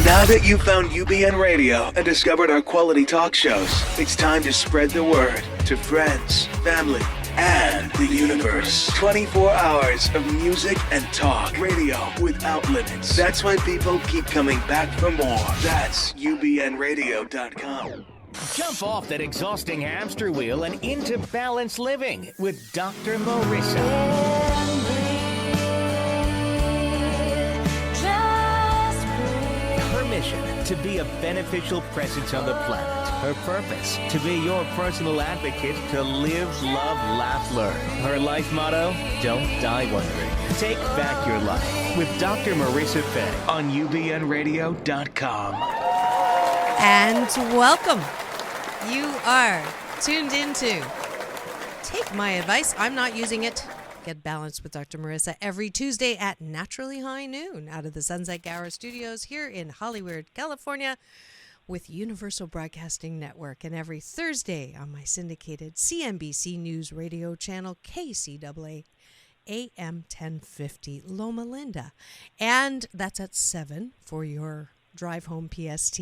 Now that you've found UBN Radio and discovered our quality talk shows, it's time to spread the word to friends, family, and the universe. 24 hours of music and talk. Radio without limits. That's why people keep coming back for more. That's ubnradio.com. Jump off that exhausting hamster wheel and into balanced living with Dr. Marissa. Her mission, to be a beneficial presence on the planet. Her purpose, to be your personal advocate to live, love, laugh, learn. Her life motto, don't die wondering. Take back your life with Dr. Marissa Fay on ubnradio.com. And welcome. You are tuned into Take My Advice. I'm not using it. Get Balanced with Dr. Marissa every Tuesday at naturally high noon out of the Sunset Gower Studios here in Hollywood, California with Universal Broadcasting Network, and every Thursday on my syndicated CNBC News radio channel KCAA AM 1050 Loma Linda. And that's at 7 for your drive home PST.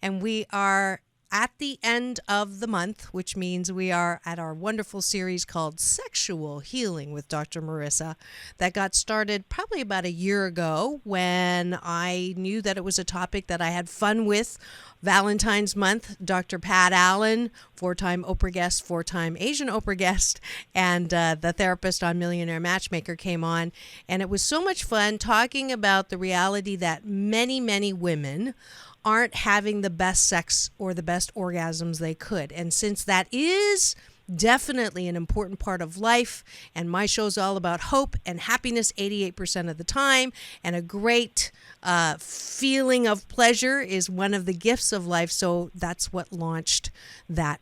And we are at the end of the month, which means we are at our wonderful series called Sexual Healing with Dr. Marissa that got started probably about a year ago when I knew that it was a topic that I had fun with. Valentine's month, Dr. Pat Allen, 4-time Oprah guest, 4-time Asian Oprah guest, and the therapist on Millionaire Matchmaker came on. And it was so much fun talking about the reality that many, many women aren't having the best sex or the best orgasms they could. And since that is definitely an important part of life, and my show's all about hope and happiness 88% of the time, and a great feeling of pleasure is one of the gifts of life. So that's what launched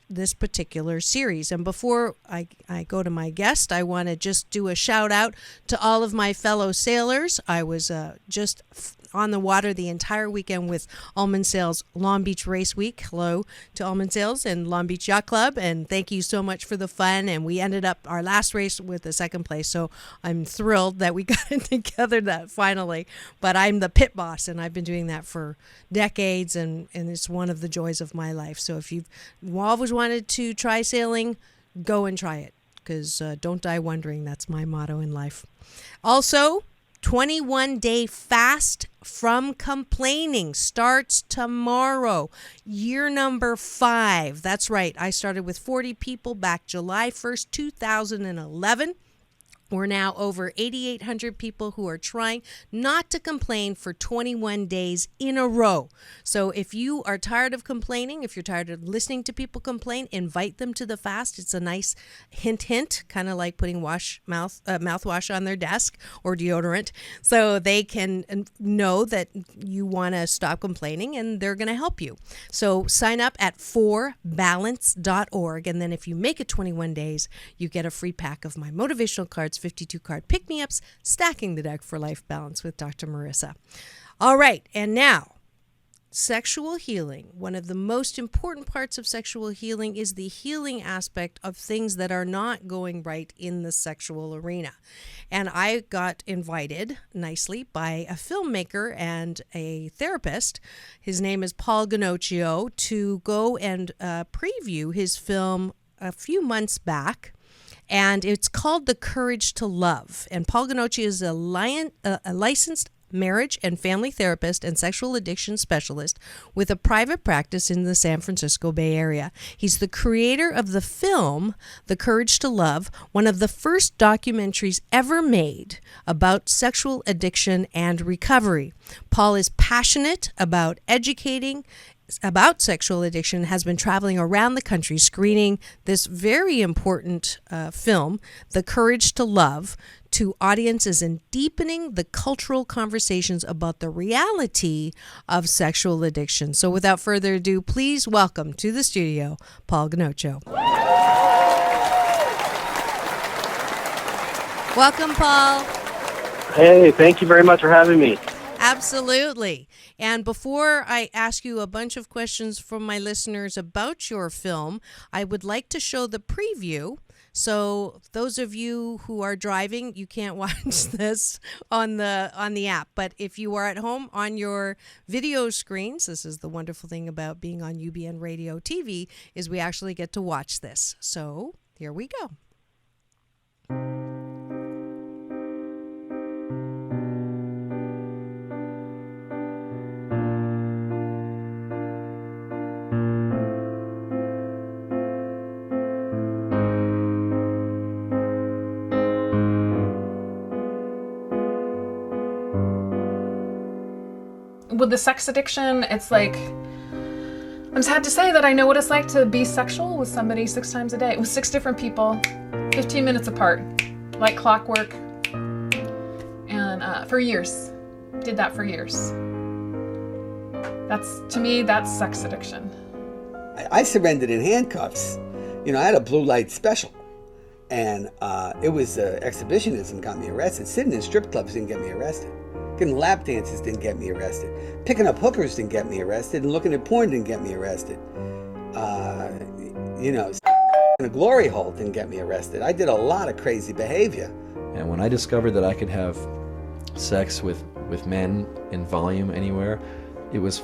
this particular series. And before I go to my guest, I want to just do a shout out to all of my fellow sailors. I was just on the water the entire weekend with Almond Sails Long Beach Race Week. Hello to Almond Sails and Long Beach Yacht Club, and thank you so much for the fun. And we ended up our last race with the second place, so I'm thrilled that we got it together that finally. But I'm the pit boss, and I've been doing that for decades, and it's one of the joys of my life. So if you've always wanted to try sailing, go and try it, because don't die wondering. That's my motto in life. Also, 21-day fast from complaining starts tomorrow. Year number 5. That's right. I started with 40 people back July 1st, 2011. We're now over 8,800 people who are trying not to complain for 21 days in a row. So if you are tired of complaining, if you're tired of listening to people complain, invite them to the fast. It's a nice hint, kind of like putting mouthwash on their desk or deodorant, so they can know that you want to stop complaining, and they're going to help you. So sign up at forbalance.org, and then if you make it 21 days, you get a free pack of my motivational cards, 52 card pick-me-ups, Stacking the Deck for Life Balance with Dr. Marissa. All right, and now, sexual healing. One of the most important parts of sexual healing is the healing aspect of things that are not going right in the sexual arena. And I got invited nicely by a filmmaker and a therapist. His name is Paul Ginocchio, to go and preview his film a few months back. And it's called The Courage to Love. And Paul Ginocchio is a licensed marriage and family therapist and sexual addiction specialist with a private practice in the San Francisco Bay Area. He's the creator of the film The Courage to Love, one of the first documentaries ever made about sexual addiction and recovery. Paul is passionate about educating about sexual addiction, has been traveling around the country screening this very important film, The Courage to Love, to audiences and deepening the cultural conversations about the reality of sexual addiction. So without further ado, please welcome to the studio, Paul Ginocchio. Welcome, Paul. Hey, thank you very much for having me. Absolutely. And before I ask you a bunch of questions from my listeners about your film, I would like to show the preview. So those of you who are driving, you can't watch this on the app. But if you are at home on your video screens, this is the wonderful thing about being on UBN Radio TV, is we actually get to watch this. So here we go. With the sex addiction, it's like, I'm sad to say that I know what it's like to be sexual with somebody 6 times a day, with 6 different people, 15 minutes apart, like clockwork, and for years. Did that for years. To me, that's sex addiction. I surrendered in handcuffs. You know, I had a blue light special, and it was exhibitionism got me arrested. Sitting in strip clubs didn't get me arrested. Getting lap dances didn't get me arrested. Picking up hookers didn't get me arrested. And looking at porn didn't get me arrested. In a glory hole didn't get me arrested. I did a lot of crazy behavior. And when I discovered that I could have sex with men in volume anywhere, it was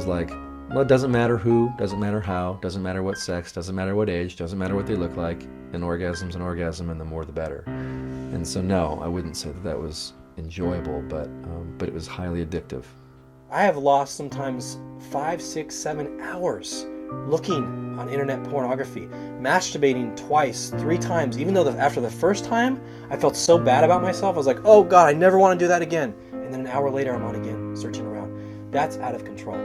like, well, it doesn't matter who, doesn't matter how, doesn't matter what sex, doesn't matter what age, doesn't matter what they look like. An orgasm's an orgasm, and the more the better. And so no, I wouldn't say that was enjoyable, but it was highly addictive. I have lost sometimes 5, 6, 7 hours looking on internet pornography, masturbating twice, 3 times, even though after the first time I felt so bad about myself. I was like, oh God, I never want to do that again. And then an hour later I'm on again, searching around. That's out of control.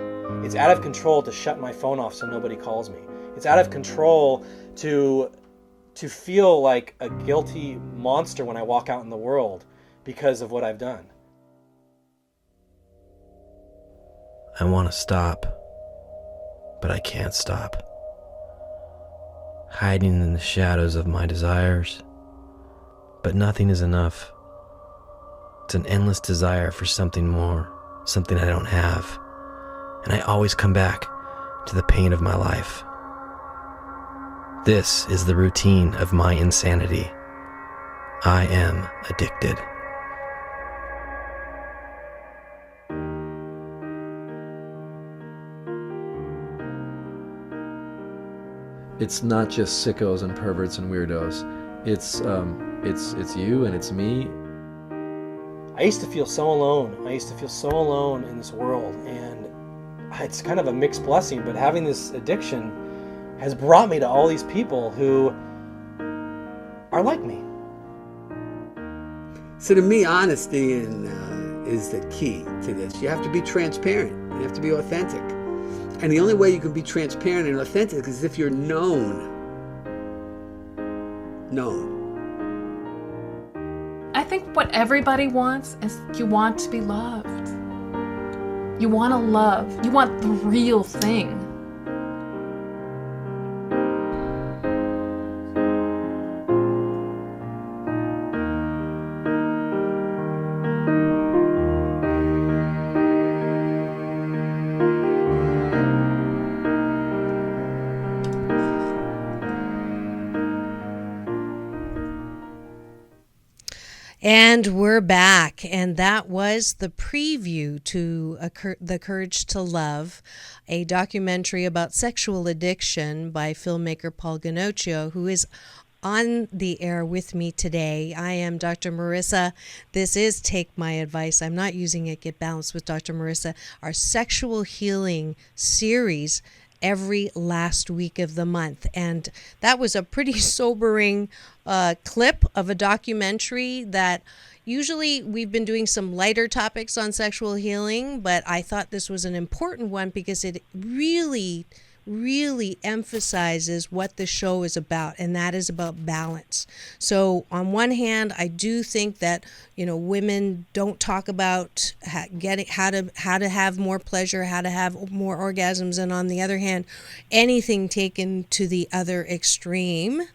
It's out of control to shut my phone off so nobody calls me. It's out of control to feel like a guilty monster when I walk out in the world because of what I've done. I want to stop, but I can't stop. Hiding in the shadows of my desires, but nothing is enough. It's an endless desire for something more, something I don't have, and I always come back to the pain of my life. This is the routine of my insanity. I am addicted. It's not just sickos and perverts and weirdos. It's you and it's me. I used to feel so alone. I used to feel so alone in this world, and it's kind of a mixed blessing, but having this addiction has brought me to all these people who are like me. So to me, honesty is the key to this. You have to be transparent. You have to be authentic. And the only way you can be transparent and authentic is if you're known. I think what everybody wants is you want to be loved. You want to love. You want the real thing. And we're back, and that was the preview to The Courage to Love, a documentary about sexual addiction by filmmaker Paul Ginocchio, who is on the air with me today. I am Dr. Marissa. This is Take My Advice. I'm not using it, Get Balanced with Dr. Marissa, our sexual healing series every last week of the month. And that was a pretty sobering clip of a documentary that usually we've been doing some lighter topics on sexual healing, but I thought this was an important one because it really emphasizes what the show is about, and that is about balance. So on one hand, I do think that, women don't talk about how to have more pleasure, how to have more orgasms, and on the other hand, anything taken to the other extreme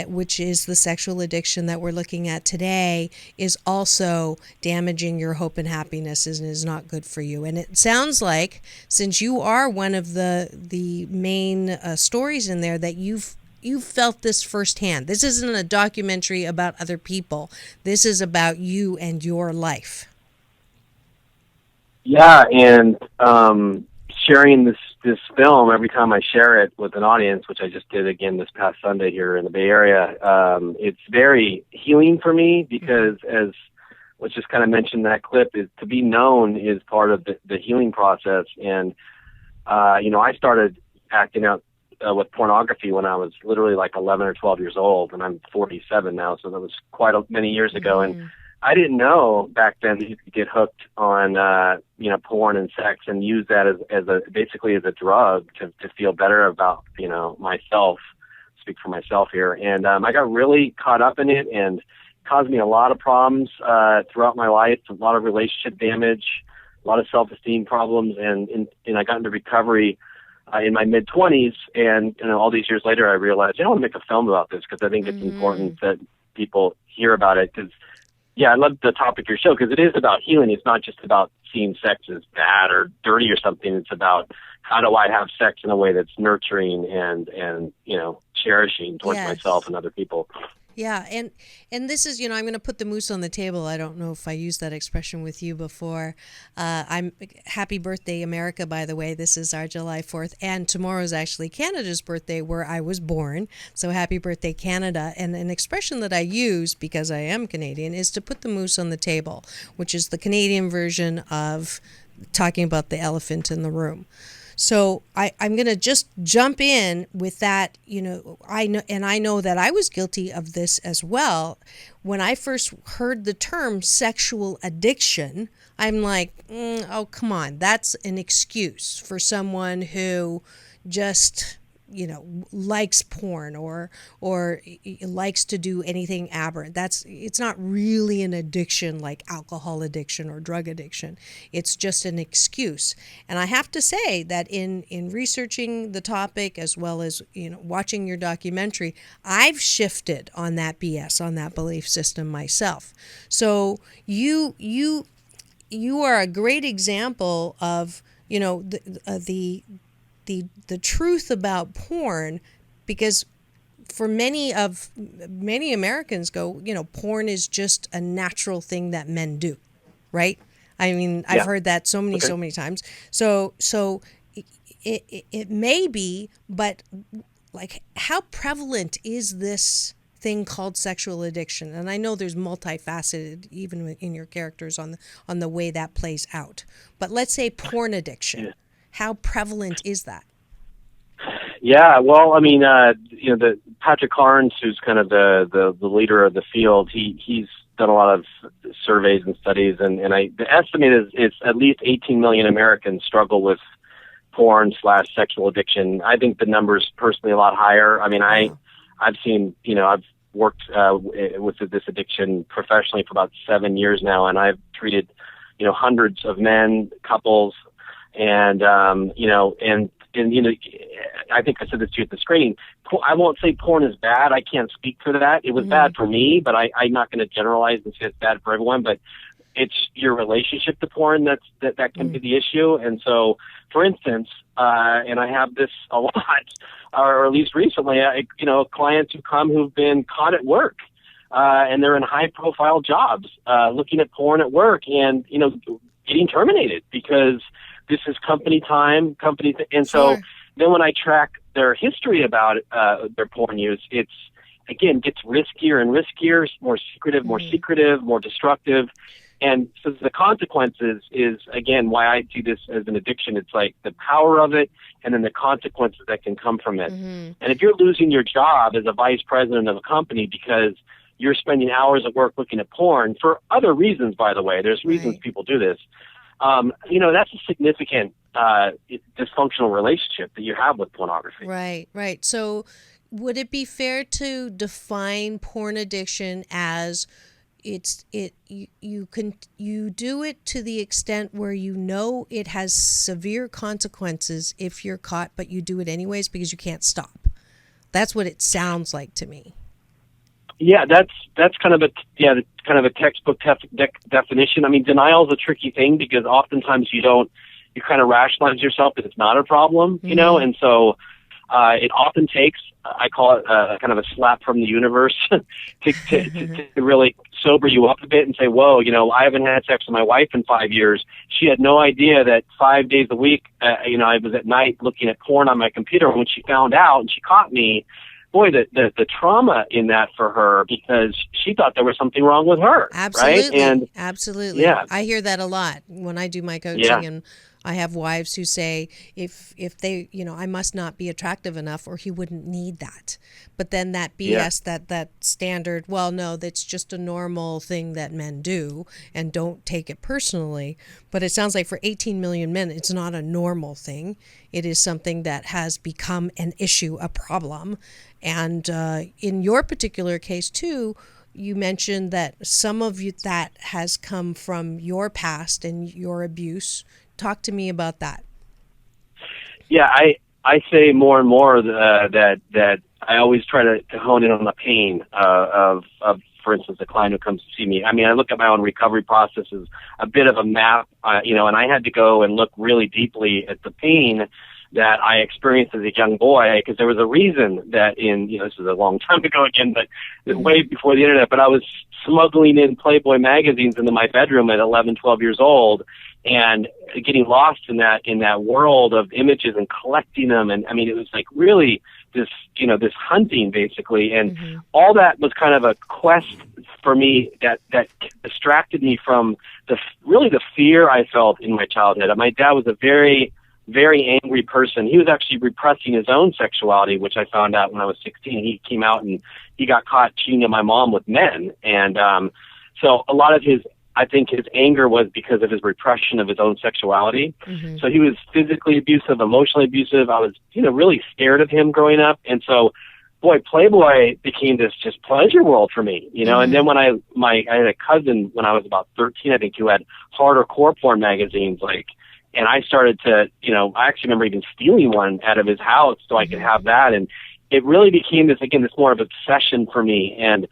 which is the sexual addiction that we're looking at today, is also damaging your hope and happiness and is not good for you. And it sounds like, since you are one of the main stories in there, that you've felt this firsthand. This isn't a documentary about other people. This is about you and your life. Yeah, and sharing this film, every time I share it with an audience, which I just did again this past Sunday here in the Bay Area, it's very healing for me, because as was just kind of mentioned in that clip, is to be known is part of the healing process. And I started acting out with pornography when I was literally like 11 or 12 years old, and I'm 47 now, so that was quite many years ago. And I didn't know back then that you could get hooked on porn and sex and use that as a drug to feel better about myself. Speak for myself here, and I got really caught up in it, and caused me a lot of problems throughout my life, a lot of relationship damage, a lot of self-esteem problems, and I got into recovery in my mid-20s, and all these years later I realized I want to make a film about this, because I think it's important that people hear about it. Because I love the topic of your show, because it is about healing. It's not just about seeing sex as bad or dirty or something. It's about, how do I have sex in a way that's nurturing and cherishing towards myself and other people. Yeah, and this is, I'm going to put the moose on the table. I don't know if I used that expression with you before. I'm happy birthday, America, by the way. This is our July 4th, and tomorrow's actually Canada's birthday, where I was born. So happy birthday, Canada. And an expression that I use, because I am Canadian, is to put the moose on the table, which is the Canadian version of talking about the elephant in the room. So I'm going to just jump in with that. I know that I was guilty of this as well. When I first heard the term sexual addiction, I'm like, oh, come on. That's an excuse for someone who just, likes porn or likes to do anything aberrant. It's not really an addiction like alcohol addiction or drug addiction. It's just an excuse. And I have to say that in researching the topic, as well as watching your documentary, I've shifted on that BS, on that belief system myself. So you are a great example of the truth about porn, because for many Americans go, porn is just a natural thing that men do, right? I mean, I've heard that so many times. So it may be, but like, how prevalent is this thing called sexual addiction? And I know there's multifaceted, even in your characters, on the way that plays out. But let's say porn addiction. Yeah. How prevalent is that? Yeah, well, I mean, the Patrick Carnes, who's kind of the leader of the field, he's done a lot of surveys and studies, and the estimate is at least 18 million Americans struggle with porn/sexual addiction. I think the number's personally a lot higher. I mean, I've seen, I've worked with this addiction professionally for about 7 years now, and I've treated, hundreds of men, couples. And, I think I said this to you at the screening. I won't say porn is bad. I can't speak for that. It was bad for me, but I'm not going to generalize and say it's bad for everyone. But it's your relationship to porn that can be the issue. And so, for instance, and I have this a lot, or at least recently, clients who come who've been caught at work, and they're in high-profile jobs, looking at porn at work, and getting terminated because this is company time, and so then when I track their history about their porn use, it's, again, gets riskier and riskier, more secretive, more destructive. And so the consequences is, again, why I see this as an addiction. It's like the power of it and then the consequences that can come from it. And if you're losing your job as a vice president of a company because you're spending hours at work looking at porn, for other reasons, by the way, there's reasons people do this, that's a significant dysfunctional relationship that you have with pornography. Right. So would it be fair to define porn addiction as you do it to the extent where it has severe consequences if you're caught, but you do it anyways because you can't stop? That's what it sounds like to me. Yeah, that's kind of a textbook definition. I mean, denial is a tricky thing because oftentimes you kind of rationalize yourself that it's not a problem, you know, and so it often takes, I call it kind of a slap from the universe to really sober you up a bit and say, whoa, you know, I haven't had sex with my wife in 5 years. She had no idea that 5 days a week, you know, I was at night looking at porn on my computer. When she found out and she caught me, boy, the trauma in that for her, because she thought there was something wrong with her. Absolutely. Right? And absolutely. yeah. I hear that a lot when I do my coaching, Yeah. and I have wives who say, if they, you know, I must not be attractive enough or he wouldn't need that. But then that BS, that standard, well, no, that's just a normal thing that men do, and don't take it personally. But it sounds like for 18 million men, it's not a normal thing. It is something that has become an issue, a problem. And in your particular case, too, you mentioned that some of that has come from your past and your abuse. Talk to me about that. Yeah, I say more and more that I always try to hone in on the pain of, for instance, a client who comes to see me. I mean, I look at my own recovery process as a bit of a map, you know, and I had to go and look really deeply at the pain that I experienced as a young boy, because there was a reason that you know, this is a long time ago again, but way before the internet, but I was smuggling in Playboy magazines into my bedroom at 11, 12 years old, and getting lost in that world of images and collecting them. And I mean, it was like really this, you know, this hunting basically. And all that was kind of a quest for me that distracted me from the fear I felt in my childhood. My dad was a very, very angry person. He was actually repressing his own sexuality, which I found out when I was 16. He came out and he got caught cheating on my mom with men. And so a lot of his anger was because of his repression of his own sexuality. So he was physically abusive, emotionally abusive. I was, you know, really scared of him growing up. And so, boy, Playboy became this just pleasure world for me, you know. And then when I had a cousin when I was about 13, I think, who had hardcore porn magazines, like, and I started to, you know, I actually remember even stealing one out of his house so I could have that. And it really became this more of obsession for me. And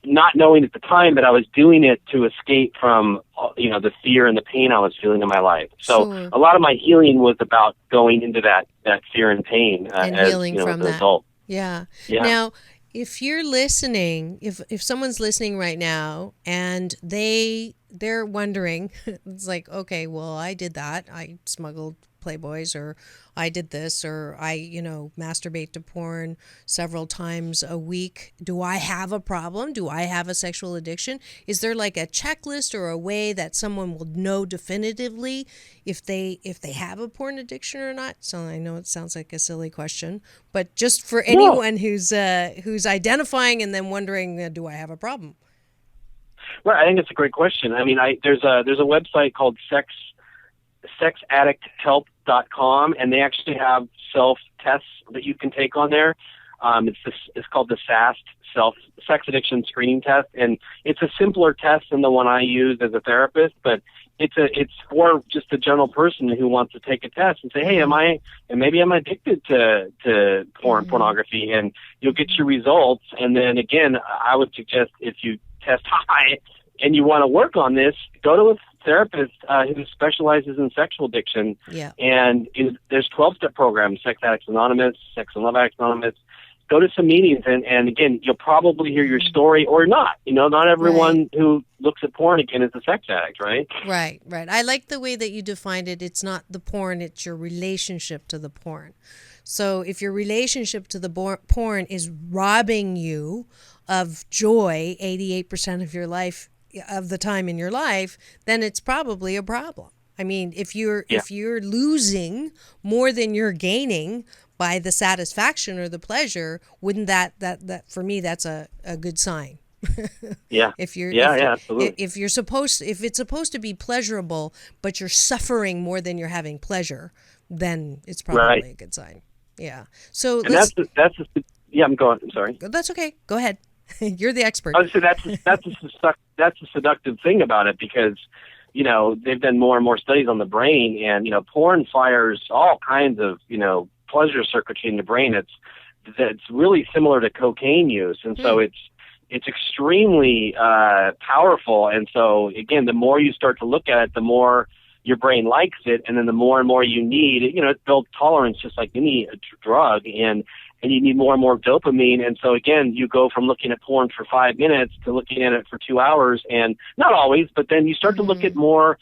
not knowing at the time that I was doing it to escape from, you know, the fear and the pain I was feeling in my life. So a lot of my healing was about going into that fear and pain and as, healing you know, from as an that. adult. Yeah. Yeah. Now, if you're listening, if someone's listening right now and they're wondering, it's like, okay, well, I did that. I smuggled Playboys, or I did this, or I, you know, masturbate to porn several times a week. Do I have a problem? Do I have a sexual addiction? Is there like a checklist or a way that someone will know definitively if they have a porn addiction or not? So I know it sounds like a silly question, but just for anyone who's identifying and then wondering, do I have a problem? Right, I think it's a great question. I mean, there's a website called sexaddicthelp.com, and they actually have self-tests that you can take on there. It's called the SAST, Sex Addiction Screening Test, and it's a simpler test than the one I use as a therapist, but it's for just a general person who wants to take a test and say, hey, maybe I'm addicted to pornography, and you'll get your results. And then again, I would suggest if you test high and you want to work on this, go to a therapist who specializes in sexual addiction. Yeah. And there's 12-step programs, Sex Addicts Anonymous, Sex and Love Addicts Anonymous. Go to some meetings, and again, you'll probably hear your story or not. You know, not everyone who looks at porn again is a sex addict, right? Right. I like the way that you defined it. It's not the porn, it's your relationship to the porn. So if your relationship to the porn is robbing you of joy 88% of your life, of the time in your life, then it's probably a problem. I mean, if you're losing more than you're gaining by the satisfaction or the pleasure, wouldn't that for me, that's a good sign. Yeah. Absolutely. If it's supposed to be pleasurable, but you're suffering more than you're having pleasure, then it's probably a good sign. Yeah. So and I'm going. I'm sorry. That's okay. Go ahead. You're the expert. I would say that's the seductive thing about it, because, you know, they've done more and more studies on the brain, and, you know, porn fires all kinds of, you know, pleasure circuitry in the brain. It's really similar to cocaine use, and so it's it's extremely powerful. And so again, the more you start to look at it, the more your brain likes it, and then the more and more you need, it builds tolerance just like any drug, and you need more and more dopamine. And so again, you go from looking at porn for 5 minutes to looking at it for 2 hours, and not always, but then you start to look at more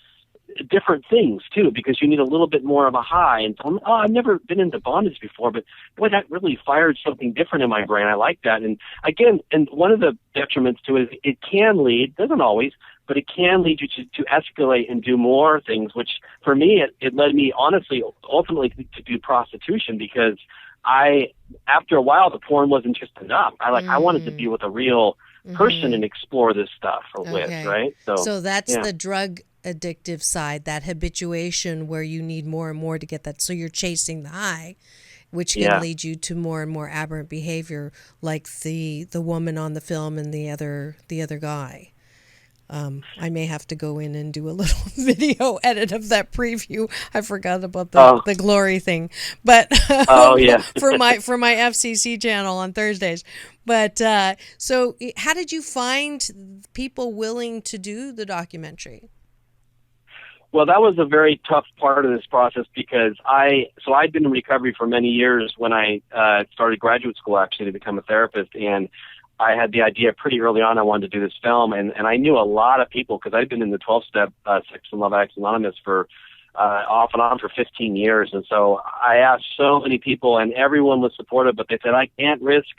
different things too, because you need a little bit more of a high. And so, I've never been into bondage before, but boy, that really fired something different in my brain. I like that. And again, and one of the detriments to it is it can lead, doesn't always, but it can lead you to escalate and do more things, which for me, it led me honestly, ultimately to do prostitution, because after a while, the porn wasn't just enough. I wanted to be with a real person and explore this stuff with, right? So that's the drug addictive side, that habituation where you need more and more to get that. So you're chasing the high, which can lead you to more and more aberrant behavior, like the woman on the film and the other guy. I may have to go in and do a little video edit of that preview. I forgot about the glory thing, but for my FCC channel on Thursdays. But so how did you find people willing to do the documentary? Well, that was a very tough part of this process, because I'd been in recovery for many years when I started graduate school, actually, to become a therapist. And I had the idea pretty early on I wanted to do this film, and I knew a lot of people, because I'd been in the 12-step Sex and Love Addicts Anonymous for off and on for 15 years. And so I asked so many people, and everyone was supportive, but they said, I can't risk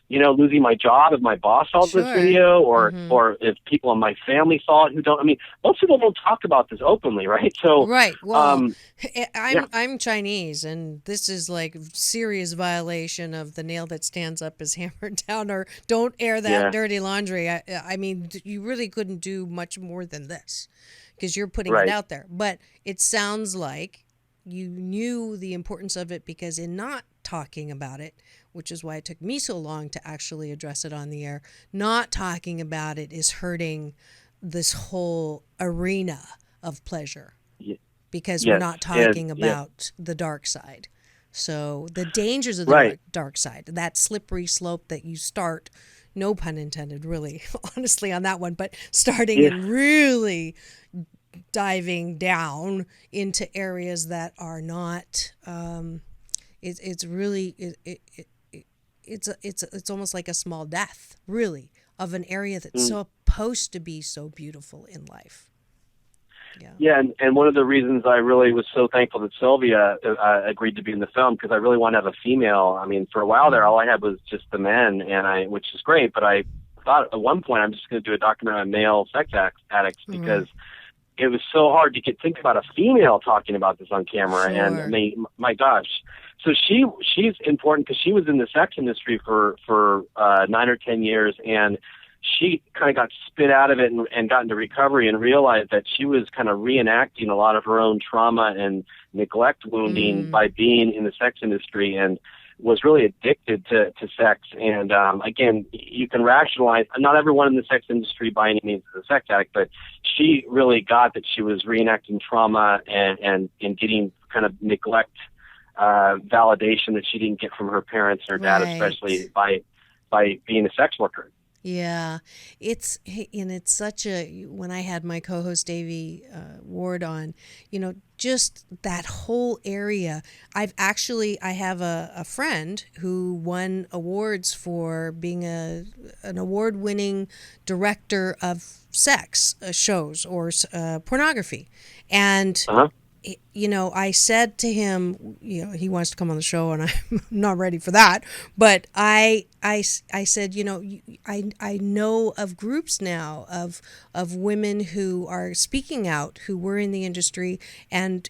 losing my job if my boss saw this video, or if people in my family saw it who don't. I mean, most people don't talk about this openly, right? So right. Well, I'm Chinese, and this is like serious violation of the nail that stands up is hammered down, or don't air that dirty laundry. I mean, you really couldn't do much more than this, because you're putting it out there. But it sounds like you knew the importance of it, because in not talking about it, which is why it took me so long to actually address it on the air, not talking about it is hurting this whole arena of pleasure, because we're not talking about the dark side. So the dangers of the dark side, that slippery slope that you start, no pun intended, really, honestly, on that one, but starting and really diving down into areas that are not, it's really, it's almost like a small death, really, of an area that's supposed to be so beautiful in life. Yeah, and one of the reasons I really was so thankful that Sylvia agreed to be in the film, because I really want to have a female. I mean, for a while there, all I had was just the men, which is great, but I thought at one point I'm just going to do a documentary on male sex addicts, because it was so hard to think about a female talking about this on camera. And I mean, my gosh. So she's important, because she was in the sex industry for 9 or 10 years, and she kind of got spit out of it and got into recovery, and realized that she was kind of reenacting a lot of her own trauma and neglect wounding by being in the sex industry, and was really addicted to sex. And again, you can rationalize, not everyone in the sex industry by any means is a sex addict, but she really got that she was reenacting trauma and getting kind of neglect validation that she didn't get from her parents and her dad, especially by being a sex worker. Yeah, it's such a, when I had my co-host Davey Ward on, just that whole area. I have a friend who won awards for being an award-winning director of sex shows or pornography, and. I said to him, he wants to come on the show, and I'm not ready for that. But I said, I know of groups now of women who are speaking out, who were in the industry, and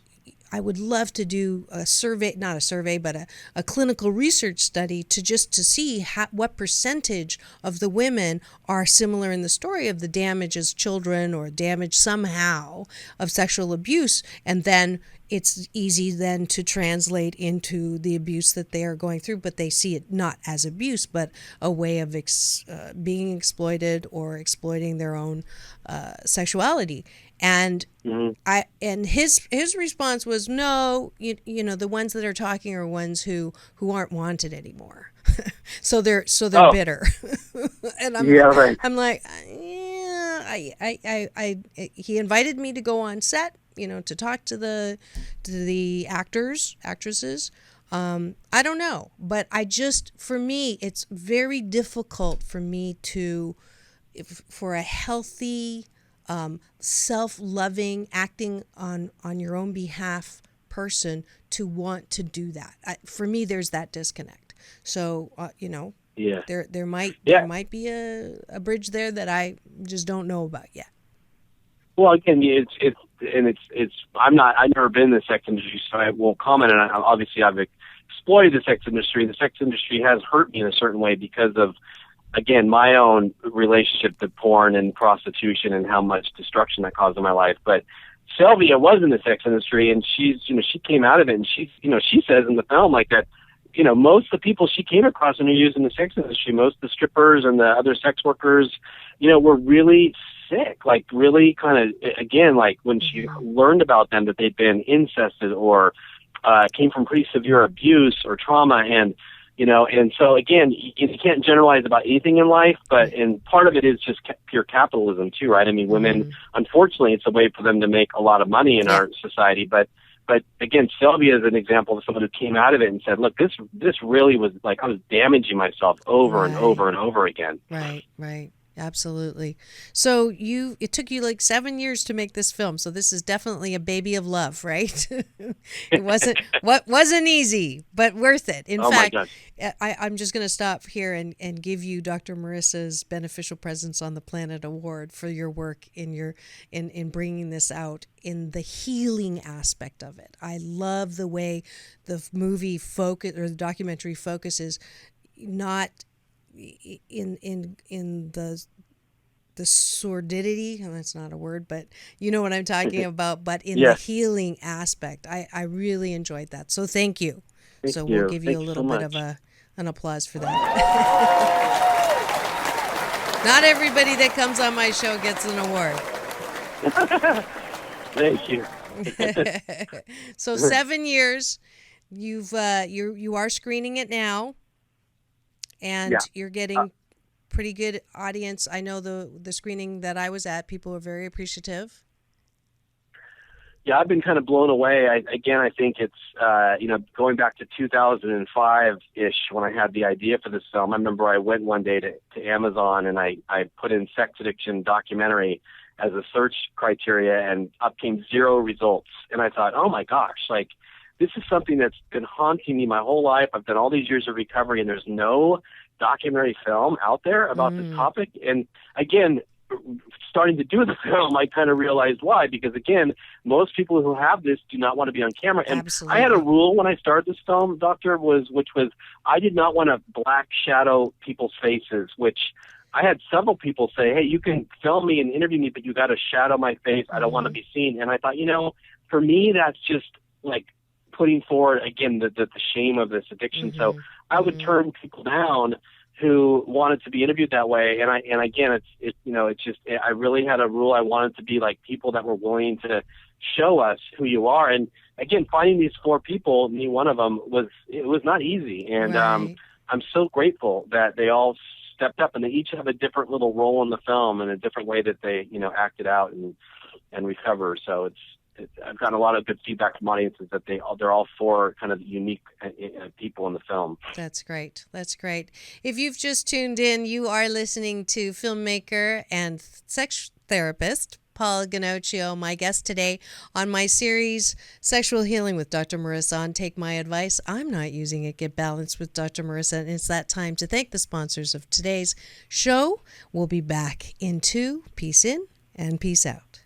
I would love to do a survey, not a survey, but a clinical research study to see what percentage of the women are similar in the story of the damage as children or damage somehow of sexual abuse. And then it's easy then to translate into the abuse that they are going through, but they see it not as abuse, but a way of being exploited or exploiting their own sexuality. And his response was, no, the ones that are talking are ones who aren't wanted anymore. so they're bitter. And I'm like, he invited me to go on set, to talk to the actresses. I don't know, but for me, it's very difficult for me for a healthy, self-loving, acting on your own behalf person to want to do that. For me, there's that disconnect. So, there might be a bridge there that I just don't know about yet. Well, again, I've never been in the sex industry, so I won't comment. And obviously, I've exploited the sex industry. The sex industry has hurt me in a certain way because of, again, my own relationship to porn and prostitution and how much destruction that caused in my life. But Sylvia was in the sex industry, and she came out of it, and she says in the film like that, most of the people she came across when you're using the sex industry, most of the strippers and the other sex workers, were really sick, like really kind of, again, like when she learned about them that they'd been incested or came from pretty severe abuse or trauma, and so again, you can't generalize about anything in life, and part of it is just pure capitalism too, right? I mean, women, unfortunately, it's a way for them to make a lot of money in our society, but again, Sylvia is an example of someone who came out of it and said, look, this really was like, I was damaging myself over and over and over again. Right. Absolutely. So it took you like 7 years to make this film. So this is definitely a baby of love, right? It wasn't easy, but worth it. In fact, I'm just going to stop here and give you Dr. Marissa's Beneficial Presence on the Planet Award for your work in bringing this out in the healing aspect of it. I love the way the movie the documentary focuses not in the sordidity, that's not a word, but you know what I'm talking about, but in the healing aspect. I really enjoyed that. So thank you. We'll give you a little bit of an applause for that. Not everybody that comes on my show gets an award. Thank you. So 7 years, you are screening it now. And you're getting pretty good audience. I know the screening that I was at, people were very appreciative. Yeah, I've been kind of blown away. I think it's, going back to 2005-ish when I had the idea for this film. I remember I went one day to Amazon and I put in sex addiction documentary as a search criteria, and up came 0 results. And I thought, oh my gosh, like, this is something that's been haunting me my whole life. I've done all these years of recovery, and there's no documentary film out there about this topic. And again, starting to do the film, I kind of realized why. Because again, most people who have this do not want to be on camera. And I had a rule when I started this film, Doctor, which was I did not want to black shadow people's faces, which I had several people say, hey, you can film me and interview me, but you got to shadow my face. I don't want to be seen. And I thought, for me, that's just like putting forward, again, the shame of this addiction. So I would turn people down who wanted to be interviewed that way. And again, I really had a rule. I wanted to be like people that were willing to show us who you are. And again, finding these 4 people, me one of them, was not easy. And I'm so grateful that they all stepped up, and they each have a different little role in the film and a different way that they, acted out and recover. So I've gotten a lot of good feedback from audiences that they're all 4 kind of unique people in the film. That's great. If you've just tuned in, you are listening to filmmaker and sex therapist Paul Ginocchio, my guest today on my series Sexual Healing with Dr. Marissa on Take My Advice. I'm not using it. Get Balanced with Dr. Marissa. And it's that time to thank the sponsors of today's show. We'll be back in 2. Peace in and peace out.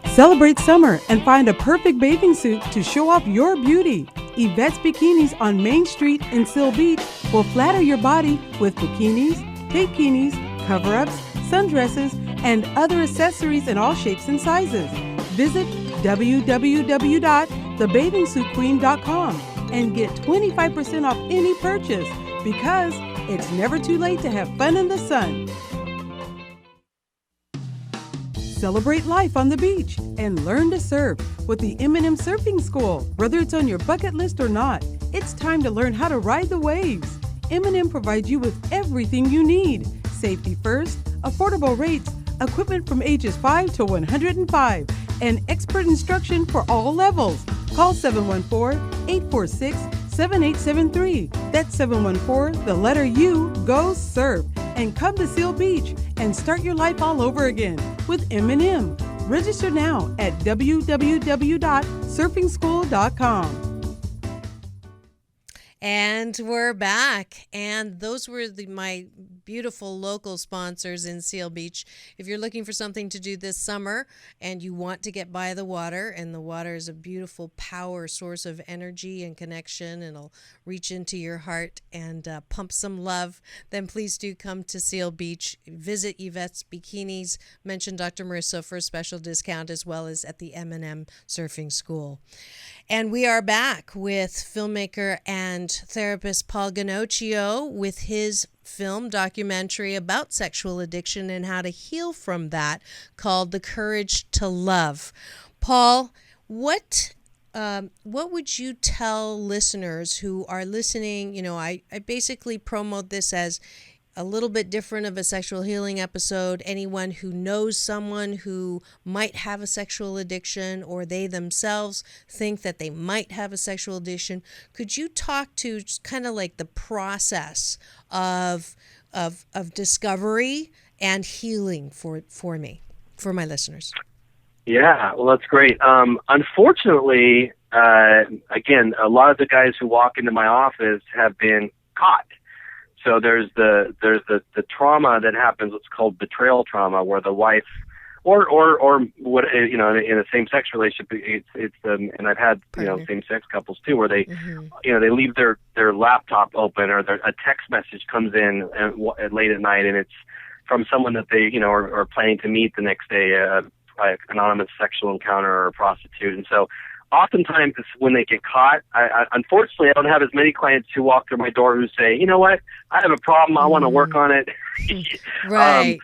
Celebrate summer and find a perfect bathing suit to show off your beauty. Yvette's Bikinis on Main Street in Seal Beach will flatter your body with bikinis, takekinis, cover-ups, sundresses, and other accessories in all shapes and sizes. Visit www.thebathingsuitqueen.com and get 25% off any purchase, because it's never too late to have fun in the sun. Celebrate life on the beach and learn to surf with the M&M Surfing School. Whether it's on your bucket list or not, it's time to learn how to ride the waves. M&M provides you with everything you need. Safety first, affordable rates, equipment from ages 5 to 105, and expert instruction for all levels. Call 714-846-7873. That's 714, the letter U, go surf. And come to Seal Beach and start your life all over again with M&M. Register now at www.surfingschool.com. And we're back. And those were my beautiful local sponsors in Seal Beach. If you're looking for something to do this summer and you want to get by the water, and the water is a beautiful power source of energy and connection, and it'll reach into your heart and pump some love, then please do come to Seal Beach. Visit Yvette's Bikinis. Mention Dr. Marissa for a special discount, as well as at the M&M Surfing School. And we are back with filmmaker and therapist Paul Ginocchio with his film documentary about sexual addiction and how to heal from that, called The Courage to Love. Paul, what would you tell listeners who are listening? You know, I basically promote this as a little bit different of a sexual healing episode. Anyone who knows someone who might have a sexual addiction, or they themselves think that they might have a sexual addiction, could you talk to just kind of like the process of discovery and healing for me, for my listeners? Yeah, well, that's great. Unfortunately, again, a lot of the guys who walk into my office have been caught. So there's the trauma that happens, what's called betrayal trauma, where the wife, or what, you know, in a same-sex relationship, it's and I've had, you know, same-sex couples too, where they, you know, they leave their laptop open, or a text message comes in late at night, and it's from someone that they, you know, are planning to meet the next day, like anonymous sexual encounter or a prostitute. And so oftentimes when they get caught, unfortunately, I don't have as many clients who walk through my door who say, you know what, I have a problem, I want to work on it. Right.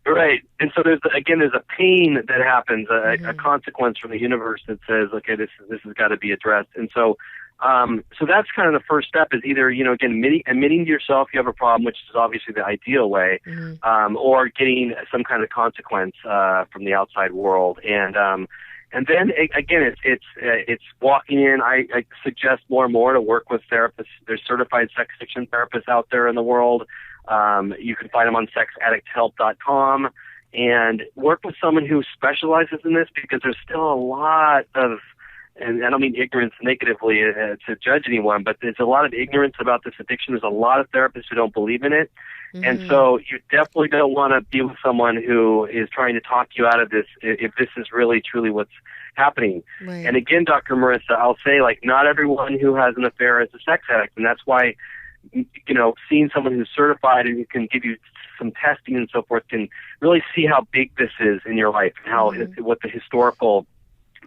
Right. And so there's a pain that happens, a consequence from the universe that says, okay, this has got to be addressed. And so that's kind of the first step, is either, you know, again, admitting to yourself you have a problem, which is obviously the ideal way, or getting some kind of consequence from the outside world. And then again, it's walking in. I suggest more and more to work with therapists. There's certified sex addiction therapists out there in the world. You can find them on sexaddicthelp.com, and work with someone who specializes in this, because there's still a lot of, and I don't mean ignorance negatively to judge anyone, but there's a lot of ignorance about this addiction. There's a lot of therapists who don't believe in it. And so you definitely don't want to be with someone who is trying to talk you out of this, if this is really truly what's happening. Right. And again, Dr. Marissa, I'll say, like, not everyone who has an affair is a sex addict. And that's why, you know, seeing someone who's certified and who can give you some testing and so forth can really see how big this is in your life, and how what the historical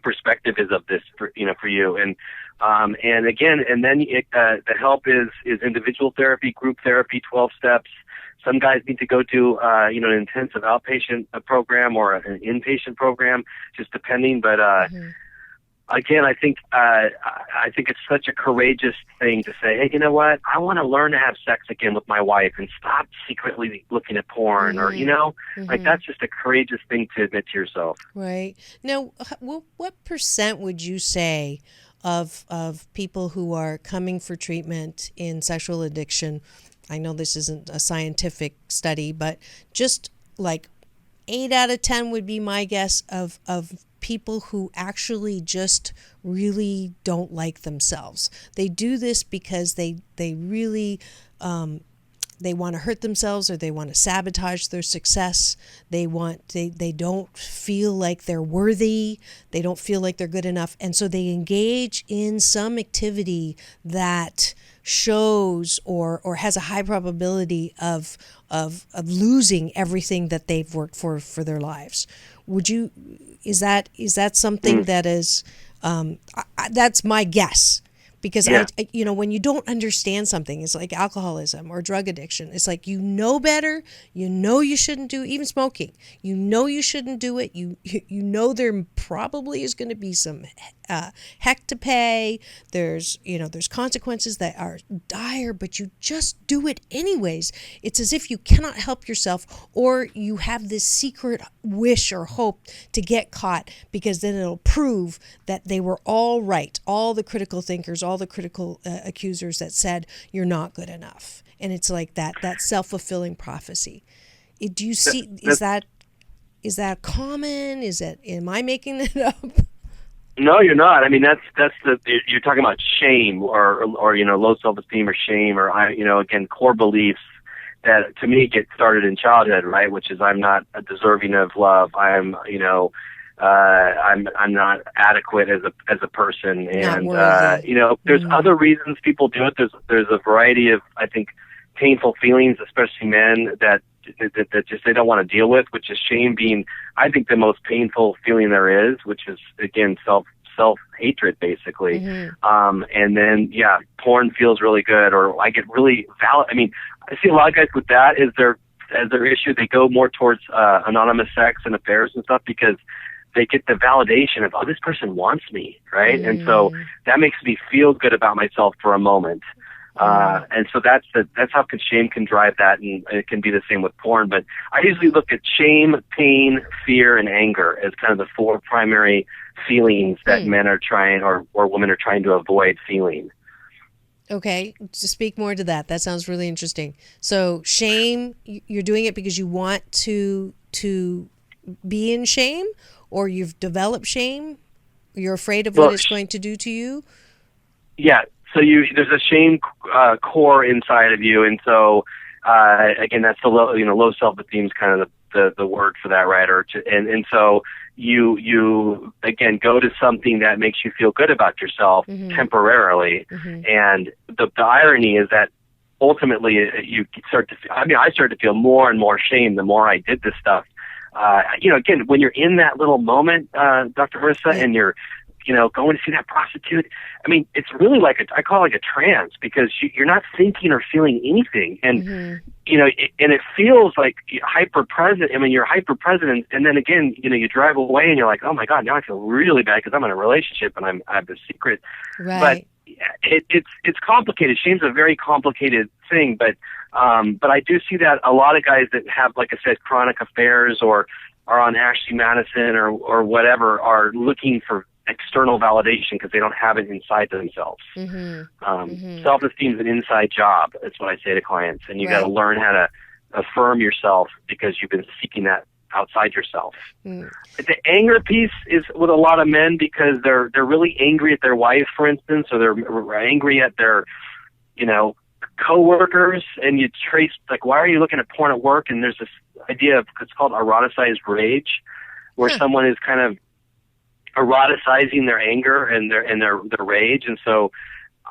perspective is of this for you. And again, and then the help is individual therapy, group therapy, 12 steps. Some guys need to go to an intensive outpatient program or an inpatient program, just depending. But again, I think it's such a courageous thing to say, hey, you know what? I want to learn to have sex again with my wife and stop secretly looking at porn, or, you know, like, that's just a courageous thing to admit to yourself. Right. Now, what percent would you say of people who are coming for treatment in sexual addiction? I know this isn't a scientific study, but just like 8 out of 10 would be my guess of people who actually just really don't like themselves. They do this because they really they want to hurt themselves, or they want to sabotage their success. They don't feel like they're worthy. They don't feel like they're good enough, and so they engage in some activity that shows or has a high probability of losing everything that they've worked for their lives. Is that something that is that's my guess, Because Yeah. when you don't understand something, it's like alcoholism or drug addiction. It's like, you know better, you shouldn't do, even smoking. You shouldn't do it. You know there probably is going to be some heck to pay. There's consequences that are dire, but you just do it anyways. It's as if you cannot help yourself, or you have this secret wish or hope to get caught, because then it'll prove that they were all right. All the critical thinkers, all the critical accusers that said you're not good enough. And it's like that self-fulfilling prophecy. Do you see, is that common? Am I making it up? No, you're not. I mean, you're talking about shame or low self-esteem or shame or, again, core beliefs that to me get started in childhood, right? Which is, I'm not deserving of love. I'm not adequate as a person, and there's other reasons people do it. There's a variety of, I think, painful feelings, especially men that just they don't want to deal with, which is shame being, I think, the most painful feeling there is, which is, again, self-hatred, basically. And then, porn feels really good, or I get really I mean, I see a lot of guys with that as their issue. They go more towards anonymous sex and affairs and stuff because they get the validation of, oh, this person wants me, right? And so that makes me feel good about myself for a moment. And so that's how shame can drive that, and it can be the same with porn. But I usually look at shame, pain, fear, and anger as kind of the four primary feelings that men are trying or women are trying to avoid feeling. Okay, to speak more to that. That sounds really interesting. So shame, you're doing it because you want to be in shame, or you've developed shame? You're afraid of what it's going to do to you? Yeah. So there's a shame core inside of you, and so again, that's the low self-esteem is kind of the word for that, right? And so you again go to something that makes you feel good about yourself temporarily, and the irony is that ultimately you start to. I started to feel more and more shame the more I did this stuff. Again, when you're in that little moment, Dr. Marissa, and you're going to see that prostitute. I mean, it's really I call it like a trance, because you're not thinking or feeling anything. And, and it feels like hyper present. I mean, you're hyper present. And then again, you drive away and you're like, oh my God, now I feel really bad because I'm in a relationship and I have this secret. Right. But it's complicated. Shame's a very complicated thing, but I do see that a lot of guys that have, like I said, chronic affairs or are on Ashley Madison or whatever are looking for external validation because they don't have it inside themselves. Self-esteem is an inside job. That's what I say to clients, and you got to learn how to affirm yourself because you've been seeking that outside yourself. The anger piece is with a lot of men because they're really angry at their wife, for instance, or they're angry at their co-workers, and you trace why are you looking at porn at work? And there's this idea of, it's called eroticized rage, where someone is kind of eroticizing their anger and their rage. And so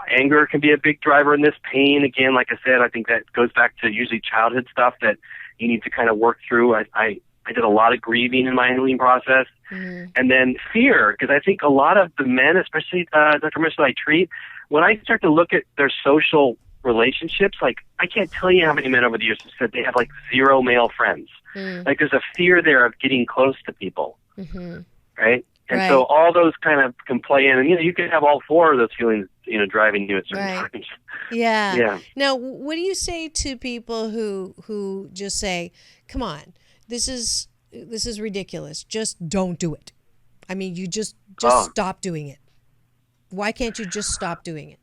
anger can be a big driver in this. Pain, again, like I said, I think that goes back to usually childhood stuff that you need to kind of work through. I did a lot of grieving in my healing process. And then fear, because I think a lot of the men, especially Dr. Marissa, I treat, when I start to look at their social relationships, I can't tell you how many men over the years have said they have zero male friends. There's a fear there of getting close to people, right? And so all those kind of can play in, and you can have all four of those feelings, driving you at certain times. Yeah. Now, what do you say to people who just say, "Come on, this is ridiculous. Just don't do it." I mean, you just stop doing it. Why can't you just stop doing it?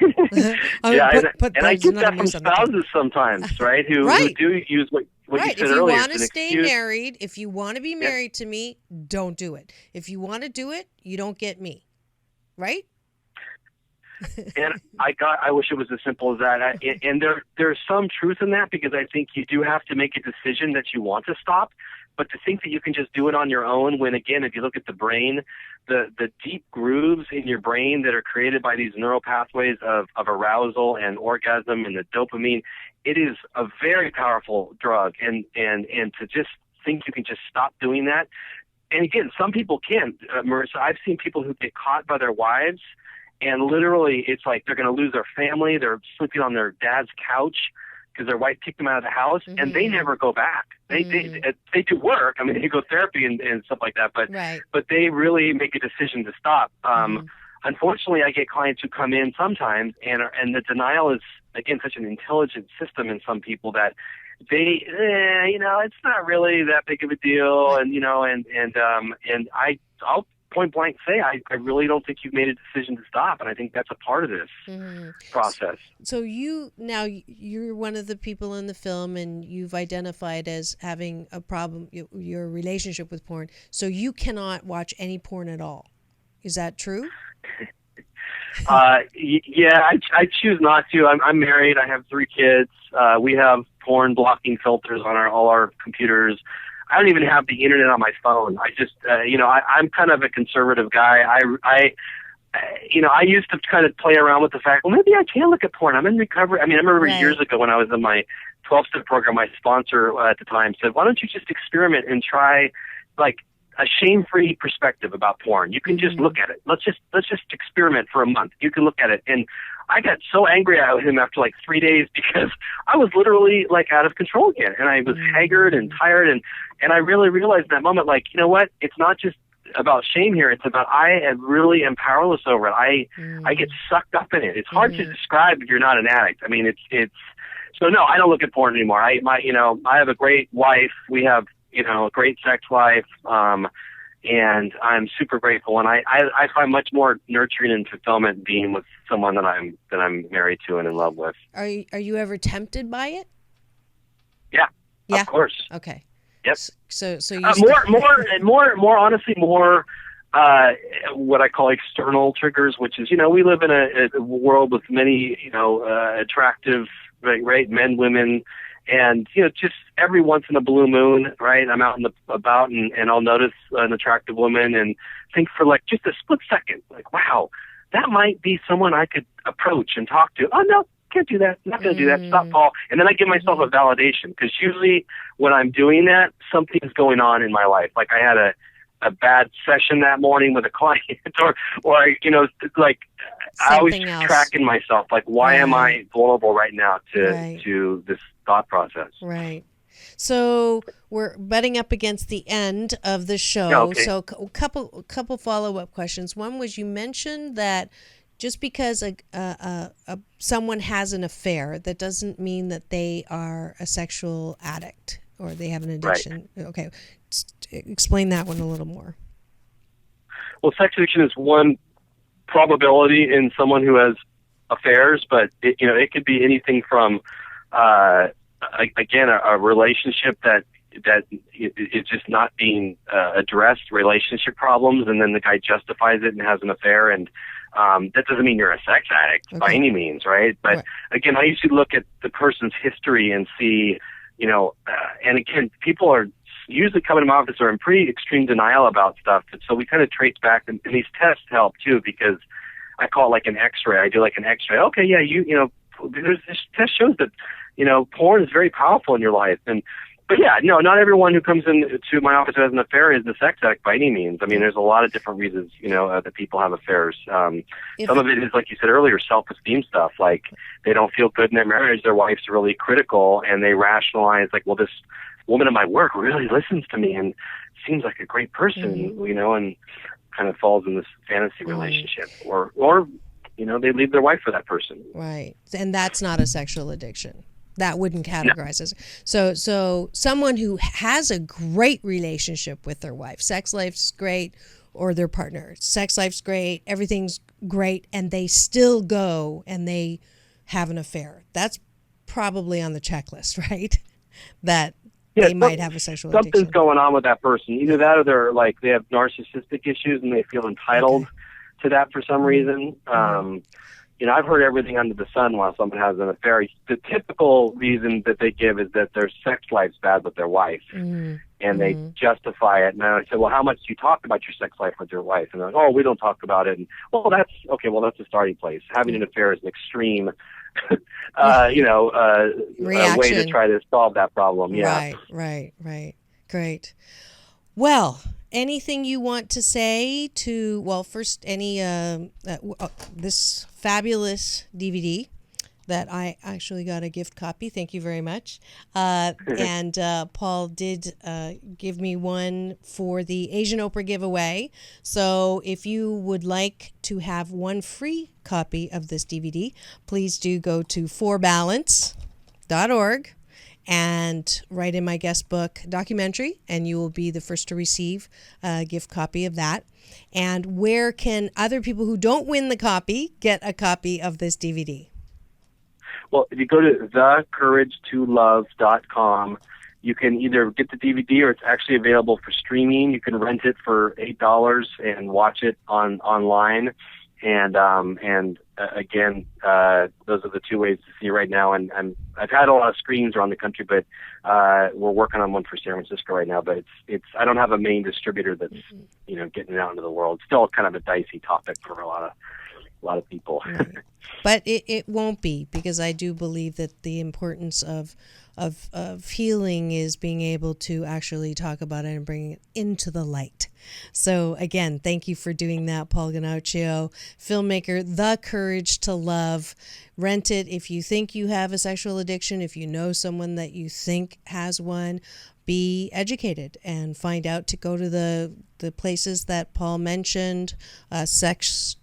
And I get that from spouses sometimes, right? Who do use what you said if earlier. You want to stay married, if you want to be married to me, don't do it. If you want to do it, you don't get me, right? And I wish it was as simple as that. And there's some truth in that, because I think you do have to make a decision that you want to stop. But to think that you can just do it on your own, when, again, if you look at the brain, the deep grooves in your brain that are created by these neural pathways of arousal and orgasm and the dopamine, it is a very powerful drug. And to just think you can just stop doing that. And again, some people can, Marissa. I've seen people who get caught by their wives And literally, it's like they're going to lose their family. They're sleeping on their dad's couch because their wife kicked them out of the house, and they never go back. They do work. I mean, they go therapy and stuff like that, but they really make a decision to stop. Unfortunately, I get clients who come in sometimes, and the denial is, again, such an intelligent system in some people that they, it's not really that big of a deal, and I'll point blank say, I really don't think you've made a decision to stop, and I think that's a part of this process. So you're one of the people in the film, and you've identified as having a problem, your relationship with porn, so you cannot watch any porn at all. Is that true? Yeah, I choose not to. I'm married. I have 3 kids. We have porn blocking filters on all our computers. I don't even have the internet on my phone. I just, I'm kind of a conservative guy. I used to kind of play around with the fact, well, maybe I can look at porn. I'm in recovery. I mean, I remember years ago when I was in my 12-step program, my sponsor at the time said, why don't you just experiment and try, like, a shame-free perspective about porn. You can just look at it. Let's just experiment for a month. You can look at it. And I got so angry at him after like 3 days because I was literally like out of control again. And I was haggard and tired. And I really realized in that moment, like, you know what? It's not just about shame here. It's about I really am powerless over it. I get sucked up in it. It's hard to describe if you're not an addict. I mean, it's so no, I don't look at porn anymore. I have a great wife. We have, a great sex life, and I'm super grateful. And I find much more nurturing and fulfillment being with someone that I'm married to and in love with. Are you ever tempted by it? Yeah, of course. Okay. Yep. So you more honestly, more what I call external triggers, which is, we live in a world with many, attractive, right, men, women. And, just every once in a blue moon, right, I'm out and about and I'll notice an attractive woman and think for like just a split second, like, wow, that might be someone I could approach and talk to. Oh, no, can't do that. Not going to do that. Stop, Paul. And then I give myself a validation because usually when I'm doing that, something's going on in my life. Like I had a bad session that morning with a client or like I always tracking myself, like, why am I vulnerable right now to this thought process? Right. So we're butting up against the end of the show. Okay. So a couple follow-up questions. One was, you mentioned that just because someone has an affair, that doesn't mean that they are a sexual addict or they have an addiction. Right. Okay. Explain that one a little more. Well, sex addiction is one probability in someone who has affairs, but it could be anything from again a relationship that is just not being addressed, relationship problems, and then the guy justifies it and has an affair, and that doesn't mean you're a sex addict by any means, right? But again, I usually look at the person's history and see, and again, people are usually coming to my office are in pretty extreme denial about stuff. And so we kind of trace back, and these tests help too, because I call it like an X-ray. I do like an X-ray. Okay, yeah, this test shows that, porn is very powerful in your life. But yeah, no, not everyone who comes into my office who has an affair is a sex addict by any means. I mean, there's a lot of different reasons, that people have affairs. Some of it is, like you said earlier, self-esteem stuff. Like they don't feel good in their marriage. Their wife's really critical, and they rationalize, like, well, this woman at my work really listens to me and seems like a great person, and kind of falls in this fantasy relationship, or they leave their wife for that person. Right. And that's not a sexual addiction. That wouldn't categorize as so someone who has a great relationship with their wife, sex life's great, or their partner, sex life's great, everything's great, and they still go and they have an affair. That's probably on the checklist, right? That they might have a sexual addiction. Something's going on with that person. Either that, or they're like they have narcissistic issues and they feel entitled to that for some reason. I've heard everything under the sun while someone has an affair. The typical reason that they give is that their sex life's bad with their wife, and they justify it. And I say, well, how much do you talk about your sex life with your wife? And they're like, oh, we don't talk about it. And, well, that's okay. Well, that's a starting place. Having an affair is an extreme, way to try to solve that problem. Yeah. Right. Great. Well, anything you want to say to, well, first, any this fabulous DVD that I actually got a gift copy. Thank you very much. And Paul did give me one for the Asian Oprah giveaway. So if you would like to have one free copy of this DVD, please do go to forbalance.org and write in my guest book documentary, and you will be the first to receive a gift copy of that. And where can other people who don't win the copy get a copy of this DVD? Well, if you go to thecouragetolove.com, you can either get the DVD or it's actually available for streaming. You can rent it for $8 and watch it online. And again, those are the two ways to see right now. And I've had a lot of screenings around the country, but we're working on one for San Francisco right now. But it's I don't have a main distributor that's getting it out into the world. It's still kind of a dicey topic for a lot of people. Right. But it won't be, because I do believe that the importance of healing is being able to actually talk about it and bring it into the light. So again, thank you for doing that, Paul Ginocchio, filmmaker, The Courage to Love. Rent it if you think you have a sexual addiction, if you know someone that you think has one. Be educated and find out to go to the places that Paul mentioned, sex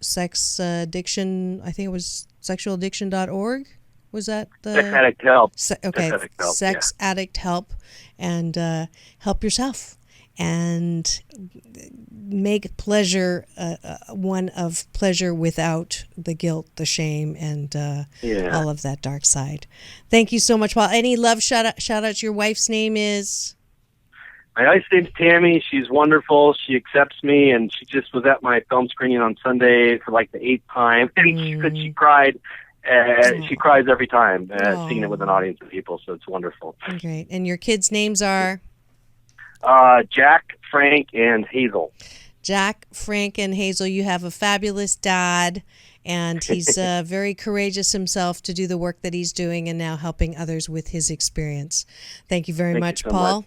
addiction, I think it was sexualaddiction.org. Was that the Sex Addict Help? Okay, Sex Addict Help, Sex Addict Help, and help yourself and make pleasure one of pleasure without the guilt, the shame, and all of that dark side. Thank you so much, Paul. Any love shout outs? Your wife's name is? My wife's name's Tammy. She's wonderful. She accepts me, and she just was at my film screening on Sunday for like the 8th time, and she cried. She cries every time seeing it with an audience of people, so it's wonderful. Great. And your kids' names are? Jack, Frank, and Hazel. Jack, Frank, and Hazel. You have a fabulous dad, and he's very courageous himself to do the work that he's doing and now helping others with his experience. Thank you very much, Paul.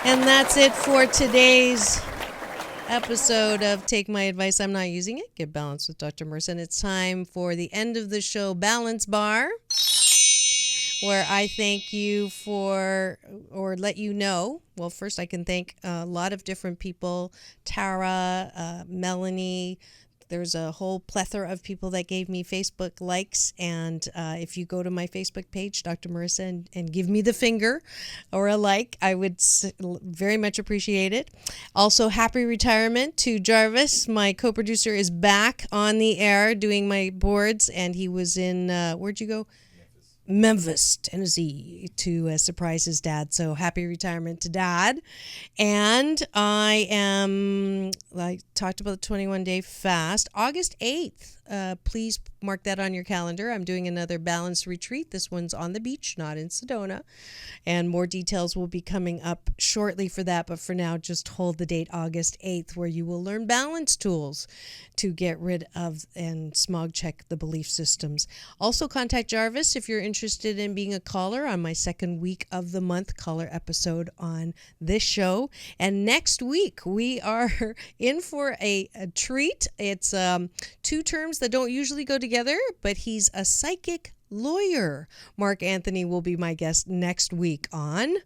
And that's it for today's episode of Take My Advice, I'm Not Using It. Get balanced with Dr. Marissa. And it's time for the end of the show Balance Bar, where I thank you for, or let you know. Well, first I can thank a lot of different people. Tara, Melanie. There's a whole plethora of people that gave me Facebook likes. And if you go to my Facebook page, Dr. Marissa, and give me the finger or a like, I would very much appreciate it. Also, happy retirement to Jarvis. My co-producer is back on the air doing my boards. And he was in, where'd you go? Memphis, Tennessee, to surprise his dad. So happy retirement to Dad. And I talked about the 21-day fast. August 8th, please mark that on your calendar. I'm doing another balanced retreat. This one's on the beach, not in Sedona. And more details will be coming up shortly for that. But for now, just hold the date, August 8th, where you will learn balance tools to get rid of and smog check the belief systems. Also, contact Jarvis if you're interested in being a caller on my second week of the month caller episode on this show. And next week, we are in for a treat. It's two terms that don't usually go together, but he's a psychic lawyer. Mark Anthony will be my guest next week on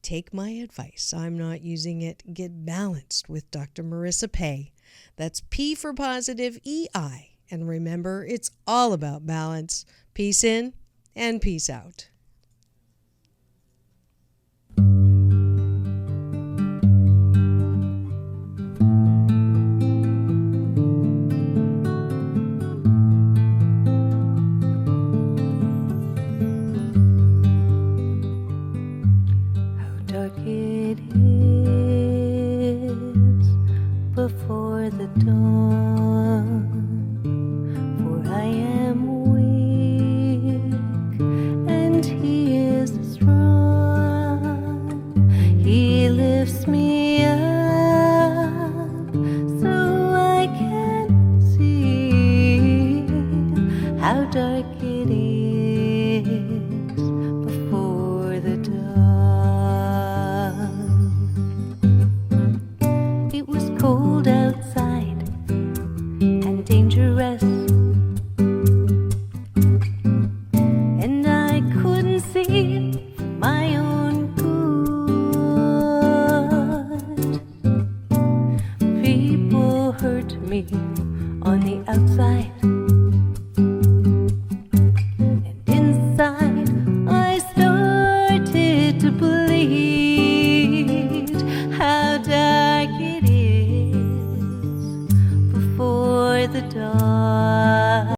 Take My Advice, I'm Not Using It. Get balanced with Dr. Marissa Pay. That's P for positive, EI. And remember, it's all about balance. Peace in and peace out. Before the dawn, for I am weak and he is strong. He lifts me up so I can see how dark